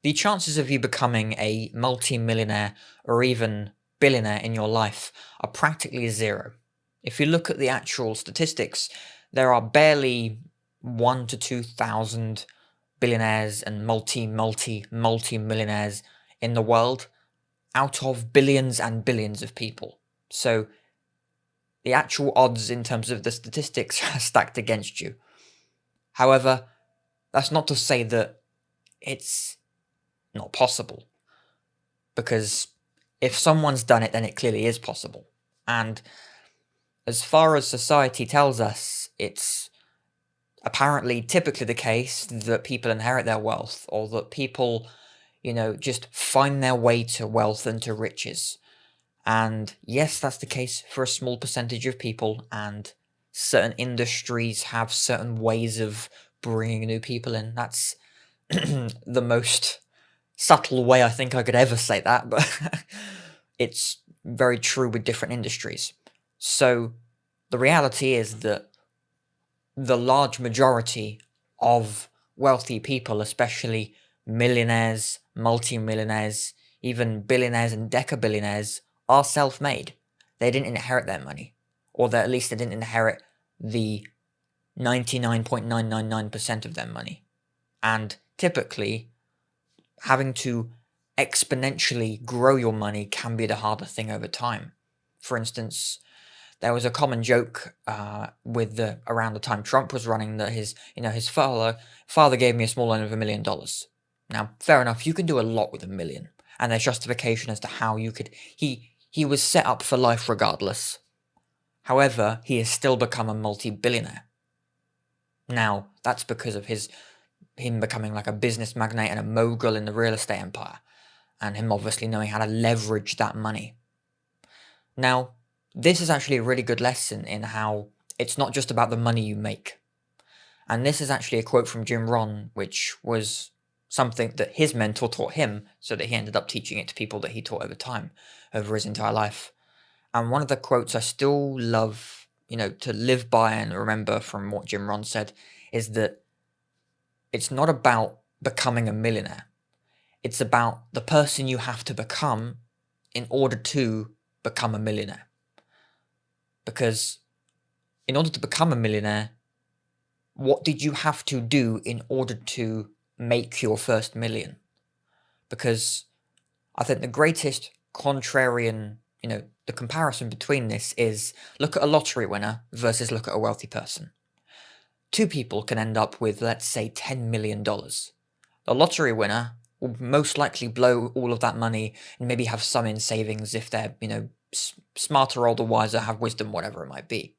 the chances of you becoming a multi-millionaire or even billionaire in your life are practically zero. If you look at the actual statistics, there are barely 1 to 2,000 billionaires and multi-millionaires in the world out of billions and billions of people. So the actual odds in terms of the statistics are stacked against you. However, that's not to say that it's not possible. Because if someone's done it, then it clearly is possible. And as far as society tells us, it's apparently typically the case that people inherit their wealth, or that people, just find their way to wealth and to riches. And yes, that's the case for a small percentage of people, and certain industries have certain ways of bringing new people in. That's the most subtle way I think I could ever say that, but it's very true with different industries. So the reality is that the large majority of wealthy people, especially millionaires, multi-millionaires, even billionaires and decabillionaires, are self-made. They didn't inherit their money, or at least they didn't inherit the 99.999% of their money. And typically, having to exponentially grow your money can be the harder thing over time. For instance, there was a common joke around the time Trump was running that his father gave me a small loan of $1 million. Now, fair enough, you can do a lot with $1 million, and there's justification as to how you could. He was set up for life regardless. However, he has still become a multi-billionaire. Now, that's because of him becoming like a business magnate and a mogul in the real estate empire, and him obviously knowing how to leverage that money. Now, this is actually a really good lesson in how it's not just about the money you make. And this is actually a quote from Jim Rohn, which was something that his mentor taught him, so that he ended up teaching it to people that he taught over time, over his entire life. And one of the quotes I still love, to live by and remember from what Jim Rohn said, is that it's not about becoming a millionaire. It's about the person you have to become in order to become a millionaire. Because in order to become a millionaire, what did you have to do in order to make your first million? Because I think the greatest contrarian, the comparison between this is look at a lottery winner versus look at a wealthy person. Two people can end up with, let's say, $10 million. The lottery winner will most likely blow all of that money and maybe have some in savings if they're, smarter, older, wiser, have wisdom, whatever it might be.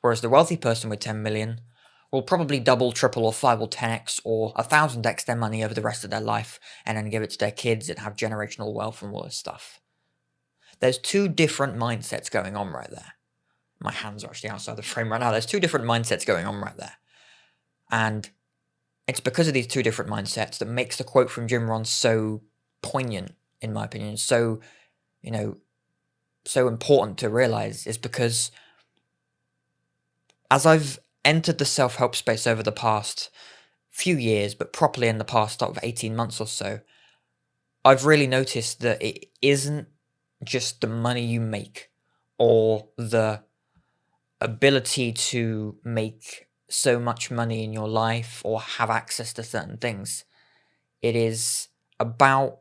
Whereas the wealthy person with 10 million will probably double, triple, or 5 or 10x or 1,000x their money over the rest of their life, and then give it to their kids and have generational wealth and all this stuff. There's two different mindsets going on right there. My hands are actually outside the frame right now. There's two different mindsets going on right there. And it's because of these two different mindsets that makes the quote from Jim Rohn so poignant, in my opinion, so important to realize, is because as I've entered the self-help space over the past few years, but properly in the past sort of 18 months or so, I've really noticed that it isn't just the money you make or the ability to make so much money in your life or have access to certain things. It is about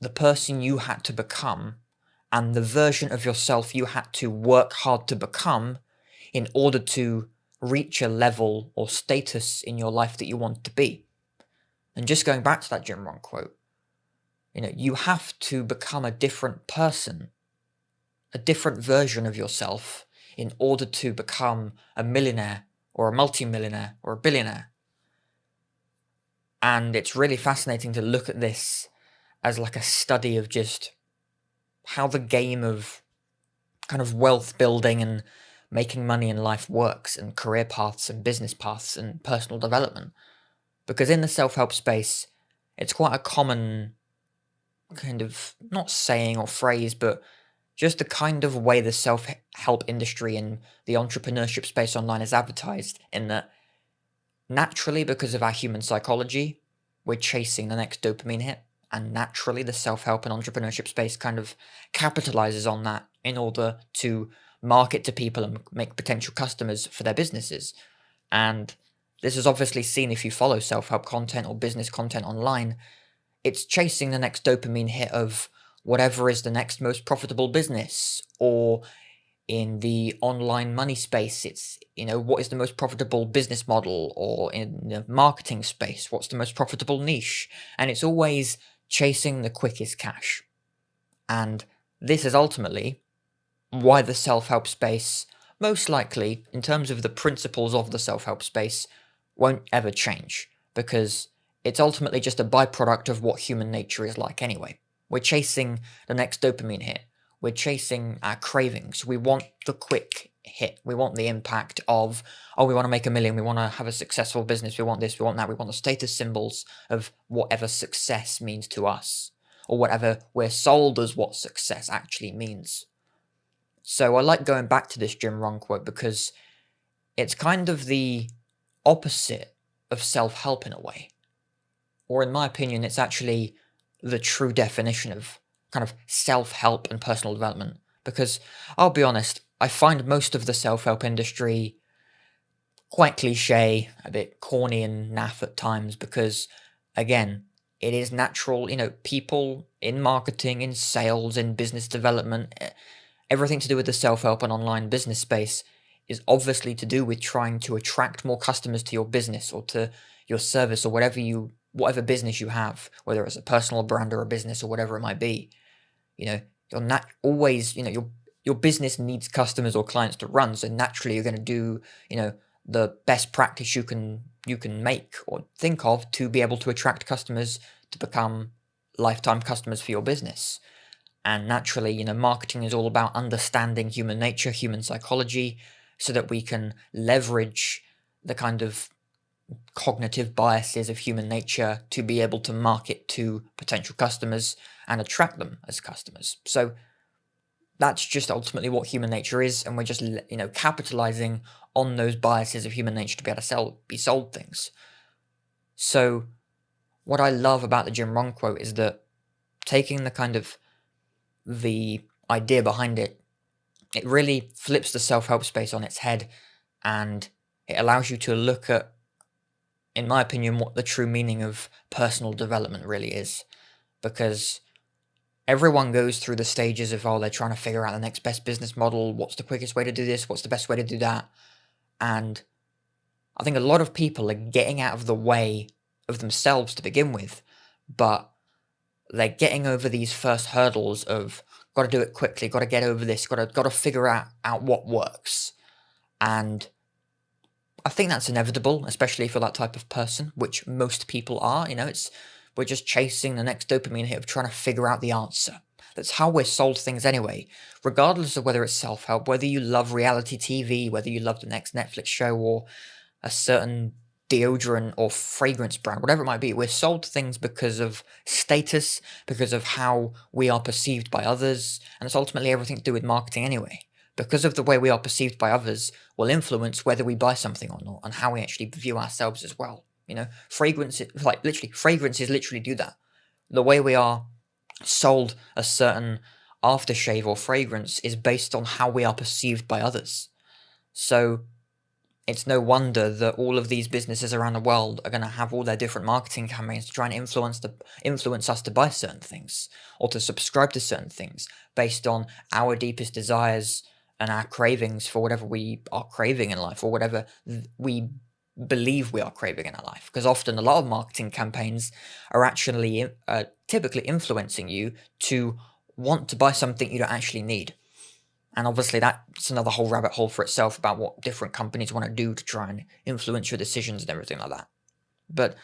the person you had to become and the version of yourself you had to work hard to become in order to reach a level or status in your life that you want to be. And just going back to that Jim Rohn quote, you have to become a different person, a different version of yourself in order to become a millionaire or a multi-millionaire or a billionaire. And it's really fascinating to look at this as like a study of just how the game of kind of wealth building and making money in life works, and career paths and business paths and personal development. Because in the self-help space, it's quite a common kind of, not saying or phrase, but just the kind of way the self-help industry and the entrepreneurship space online is advertised, in that naturally, because of our human psychology, we're chasing the next dopamine hit. And naturally, the self-help and entrepreneurship space kind of capitalizes on that in order to market to people and make potential customers for their businesses. And this is obviously seen if you follow self-help content or business content online. It's chasing the next dopamine hit of whatever is the next most profitable business, or in the online money space, it's, what is the most profitable business model, or in the marketing space, what's the most profitable niche? And it's always chasing the quickest cash. And this is ultimately why the self-help space, most likely, in terms of the principles of the self-help space, won't ever change, because it's ultimately just a byproduct of what human nature is like anyway. We're chasing the next dopamine hit. We're chasing our cravings. We want the quick hit. We want the impact of, we want to make $1 million. We want to have a successful business. We want this, we want that. We want the status symbols of whatever success means to us, or whatever we're sold as what success actually means. So I like going back to this Jim Rohn quote because it's kind of the opposite of self-help in a way. Or in my opinion, it's actually the true definition of kind of self-help and personal development. Because I'll be honest, I find most of the self-help industry quite cliche, a bit corny and naff at times, because again, it is natural, people in marketing, in sales, in business development, everything to do with the self-help and online business space is obviously to do with trying to attract more customers to your business or to your service, or whatever business you have, whether it's a personal brand or a business or whatever it might be. You're not always, your business needs customers or clients to run, so naturally you're going to do, the best practice you can make or think of to be able to attract customers to become lifetime customers for your business. And naturally, marketing is all about understanding human nature, human psychology, so that we can leverage the kind of cognitive biases of human nature to be able to market to potential customers and attract them as customers. So that's just ultimately what human nature is, and we're just, capitalizing on those biases of human nature to be able to be sold things. So what I love about the Jim Rohn quote is that taking the kind of the idea behind it, it really flips the self-help space on its head, and it allows you to look at, in my opinion, what the true meaning of personal development really is. Because everyone goes through the stages of, they're trying to figure out the next best business model, what's the quickest way to do this, what's the best way to do that. And I think a lot of people are getting out of the way of themselves to begin with, but they're getting over these first hurdles of, got to do it quickly, got to get over this, got to figure out what works. And I think that's inevitable, especially for that type of person, which most people are. We're just chasing the next dopamine hit of trying to figure out the answer. That's how we're sold things anyway, regardless of whether it's self-help, whether you love reality TV, whether you love the next Netflix show or a certain deodorant or fragrance brand, whatever it might be. We're sold things because of status, because of how we are perceived by others, and it's ultimately everything to do with marketing anyway. Because of the way we are perceived by others will influence whether we buy something or not, and how we actually view ourselves as well. Fragrances literally do that. The way we are sold a certain aftershave or fragrance is based on how we are perceived by others. So it's no wonder that all of these businesses around the world are going to have all their different marketing campaigns to try and influence us to buy certain things or to subscribe to certain things based on our deepest desires and our cravings for whatever we are craving in life, or whatever we believe we are craving in our life. Because often a lot of marketing campaigns are actually typically influencing you to want to buy something you don't actually need. And obviously that's another whole rabbit hole for itself about what different companies want to do to try and influence your decisions and everything like that. But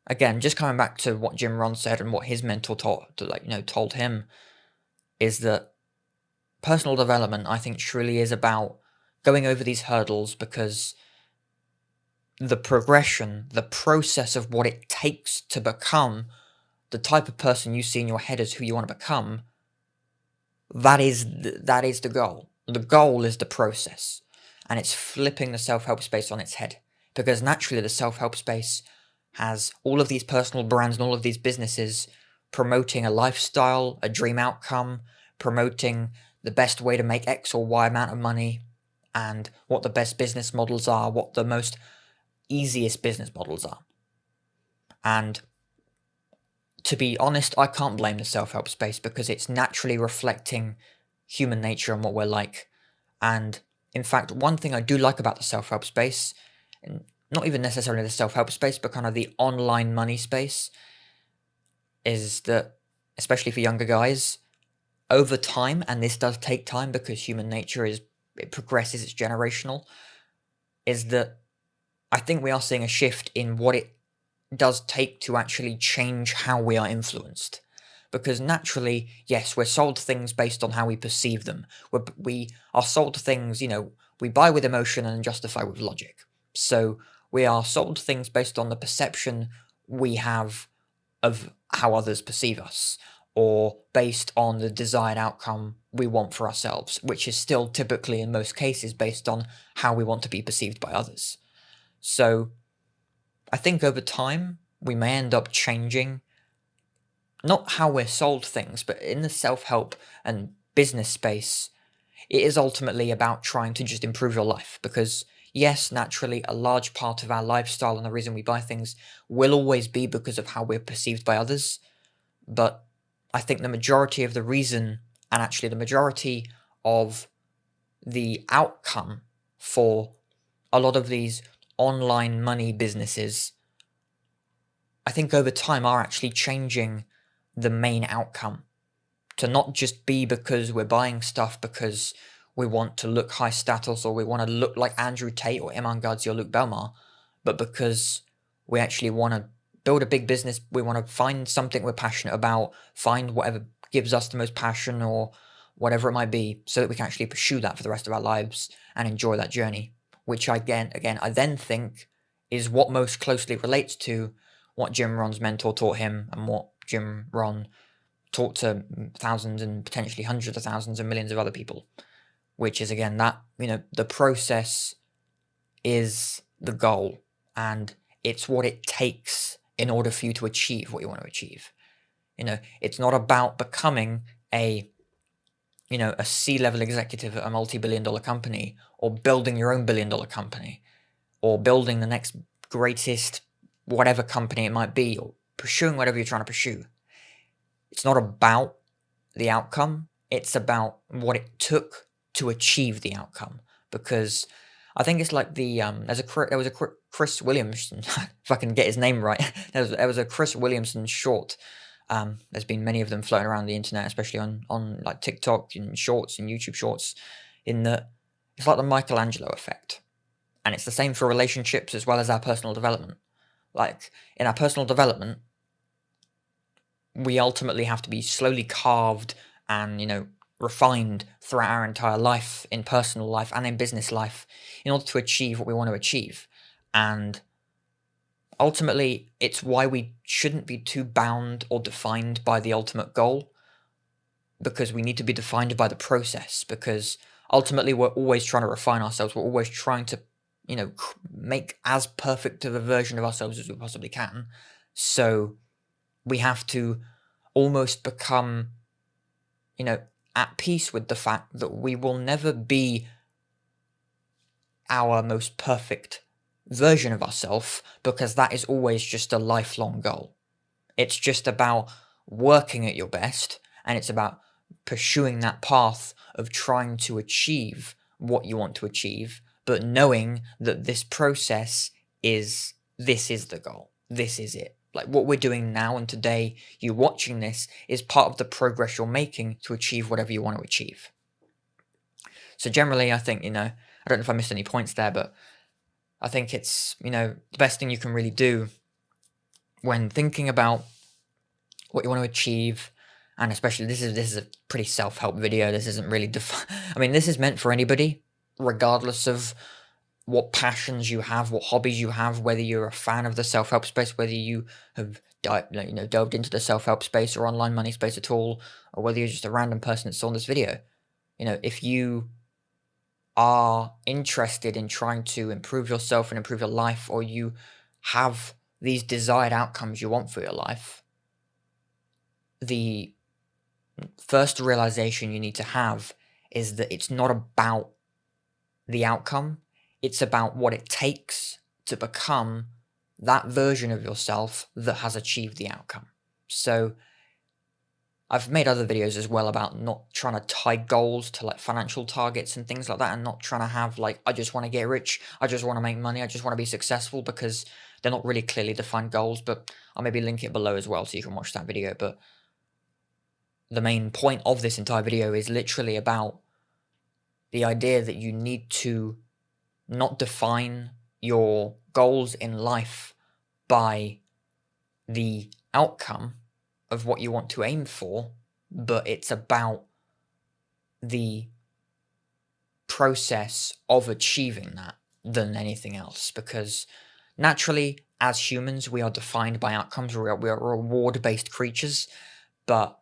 again, just coming back to what Jim Rohn said and what his mentor told him, is that personal development, I think, truly is about going over these hurdles, because the progression, the process of what it takes to become the type of person you see in your head as who you want to become, that is the goal. The goal is the process, and it's flipping the self-help space on its head, because naturally the self-help space has all of these personal brands and all of these businesses promoting a lifestyle, a dream outcome, promoting the best way to make X or Y amount of money, and what the best business models are, what the most easiest business models are. And to be honest, I can't blame the self-help space because it's naturally reflecting human nature and what we're like. And in fact, one thing I do like about the self-help space, and not even necessarily the self-help space, but kind of the online money space, is that, especially for younger guys, over time, and this does take time because human nature it progresses, it's generational, is that I think we are seeing a shift in what it does take to actually change how we are influenced. Because naturally, yes, we're sold things based on how we perceive them. We are sold things, we buy with emotion and justify with logic. So we are sold things based on the perception we have of how others perceive us, or based on the desired outcome we want for ourselves, which is still typically, in most cases, based on how we want to be perceived by others. So I think over time, we may end up changing not how we're sold things, but in the self-help and business space, it is ultimately about trying to just improve your life. Because yes, naturally, a large part of our lifestyle and the reason we buy things will always be because of how we're perceived by others. But I think the majority of the reason, and actually the majority of the outcome for a lot of these online money businesses, I think over time are actually changing the main outcome to not just be because we're buying stuff because we want to look high status or we want to look like Andrew Tate or Iman Gadzhi or Luke Belmar, but because we actually want to build a big business, we want to find something we're passionate about, find whatever gives us the most passion or whatever it might be, so that we can actually pursue that for the rest of our lives and enjoy that journey, which I then think is what most closely relates to what Jim Rohn's mentor taught him and what Jim Rohn taught to thousands and potentially hundreds of thousands and millions of other people, which is again that, the process is the goal and it's what it takes in order for you to achieve what you want to achieve. It's not about becoming a C-level executive at a multi-billion-dollar company or building your own billion-dollar company or building the next greatest whatever company it might be or pursuing whatever you're trying to pursue. It's not about the outcome. It's about what it took to achieve the outcome. Because I think it's like there was a Chris Williamson, if I can get his name right, there was a Chris Williamson short. There's been many of them floating around the internet, especially on like TikTok and shorts and YouTube shorts, in that it's like the Michelangelo effect. And it's the same for relationships as well as our personal development. Like in our personal development, we ultimately have to be slowly carved and, refined throughout our entire life, in personal life and in business life, in order to achieve what we want to achieve. And ultimately, it's why we shouldn't be too bound or defined by the ultimate goal, because we need to be defined by the process, because ultimately we're always trying to refine ourselves. We're always trying to, make as perfect of a version of ourselves as we possibly can. So we have to almost become, at peace with the fact that we will never be our most perfect version of ourselves, because that is always just a lifelong goal. It's just about working at your best, and it's about pursuing that path of trying to achieve what you want to achieve, but knowing that this process is the goal. This is it. Like what we're doing now and today, you watching this, is part of the progress you're making to achieve whatever you want to achieve. So generally, I think, I don't know if I missed any points there, but I think it's, the best thing you can really do when thinking about what you want to achieve, and especially this is a pretty self-help video. This isn't really this is meant for anybody, regardless of what passions you have, what hobbies you have, whether you're a fan of the self-help space, whether you have delved into the self-help space or online money space at all, or whether you're just a random person that saw this video. If you are interested in trying to improve yourself and improve your life, or you have these desired outcomes you want for your life, the first realization you need to have is that it's not about the outcome, it's about what it takes to become that version of yourself that has achieved the outcome. So I've made other videos as well about not trying to tie goals to like financial targets and things like that, and not trying to have like, I just want to get rich, I just want to make money, I just want to be successful, because they're not really clearly defined goals. But I'll maybe link it below as well so you can watch that video. But the main point of this entire video is literally about the idea that you need to not define your goals in life by the outcome of what you want to aim for, but it's about the process of achieving that than anything else. Because naturally, as humans, we are defined by outcomes. We are reward-based creatures, but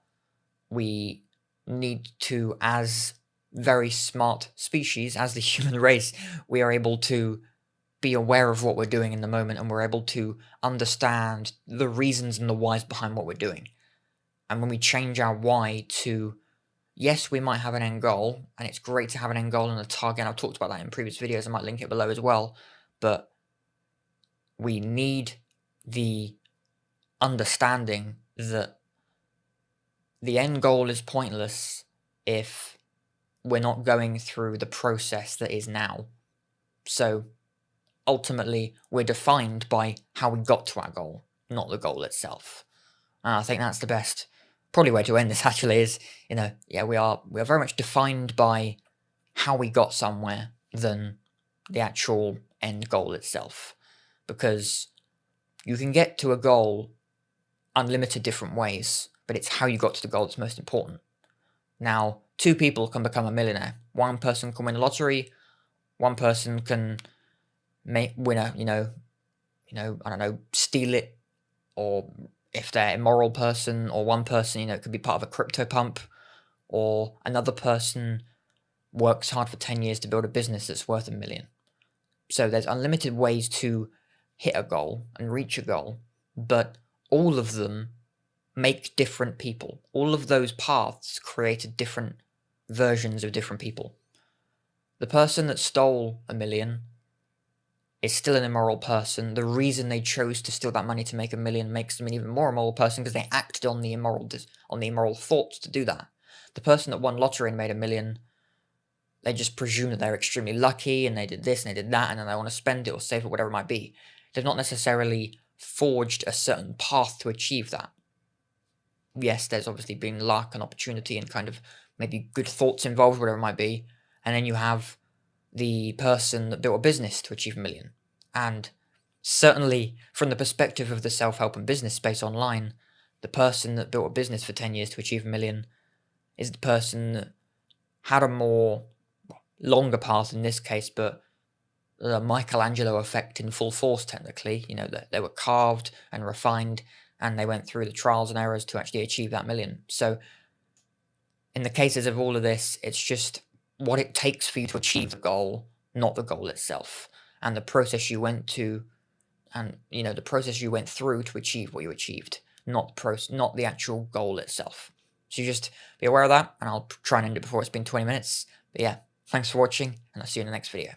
we need to, as very smart species, as the human race, we are able to be aware of what we're doing in the moment, and we're able to understand the reasons and the whys behind what we're doing. And when we change our why to, yes, we might have an end goal, and it's great to have an end goal and a target, and I've talked about that in previous videos, I might link it below as well, but we need the understanding that the end goal is pointless if we're not going through the process that is now. So ultimately, we're defined by how we got to our goal, not the goal itself. And I think that's the best probably way to end this, actually, is, yeah, we are very much defined by how we got somewhere than the actual end goal itself. Because you can get to a goal unlimited different ways, but it's how you got to the goal that's most important. Now, two people can become a millionaire. One person can win the lottery, one person can win a, I don't know, steal it, or if they're an immoral person, or one person, it could be part of a crypto pump, or another person works hard for 10 years to build a business that's worth $1 million. So there's unlimited ways to hit a goal and reach a goal, but all of them make different people. All of those paths created different versions of different people. The person that stole $1 million is still an immoral person. The reason they chose to steal that money to make $1 million makes them an even more immoral person, because they acted on the immoral thoughts to do that. The person that won lottery and made $1 million, they just presume that they're extremely lucky, and they did this and they did that, and then they want to spend it or save it, whatever it might be. They've not necessarily forged a certain path to achieve that. Yes, there's obviously been luck and opportunity and kind of maybe good thoughts involved, whatever it might be. And then you have the person that built a business to achieve $1 million. And certainly from the perspective of the self-help and business space online, the person that built a business for 10 years to achieve $1 million is the person that had a more longer path in this case, but the Michelangelo effect in full force, technically. That they were carved and refined, and they went through the trials and errors to actually achieve that $1 million. So in the cases of all of this, it's just what it takes for you to achieve the goal, not the goal itself, and the process you went to, and the process you went through to achieve what you achieved, not the actual goal itself. So you just be aware of that, and I'll try and end it before it's been 20 minutes. But yeah, thanks for watching, and I'll see you in the next video.